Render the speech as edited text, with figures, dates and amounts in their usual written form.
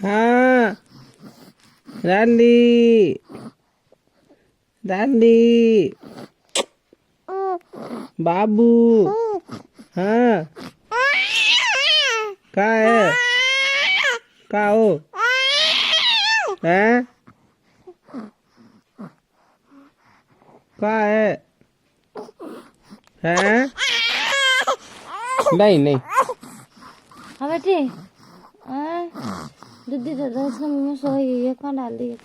हाँ rally rally बाबू हाँ का है का हो हैं का है हैं नहीं नहीं हाँ बेटी दीदी दादा इसने मुँह सो ये कहाँ डाल दी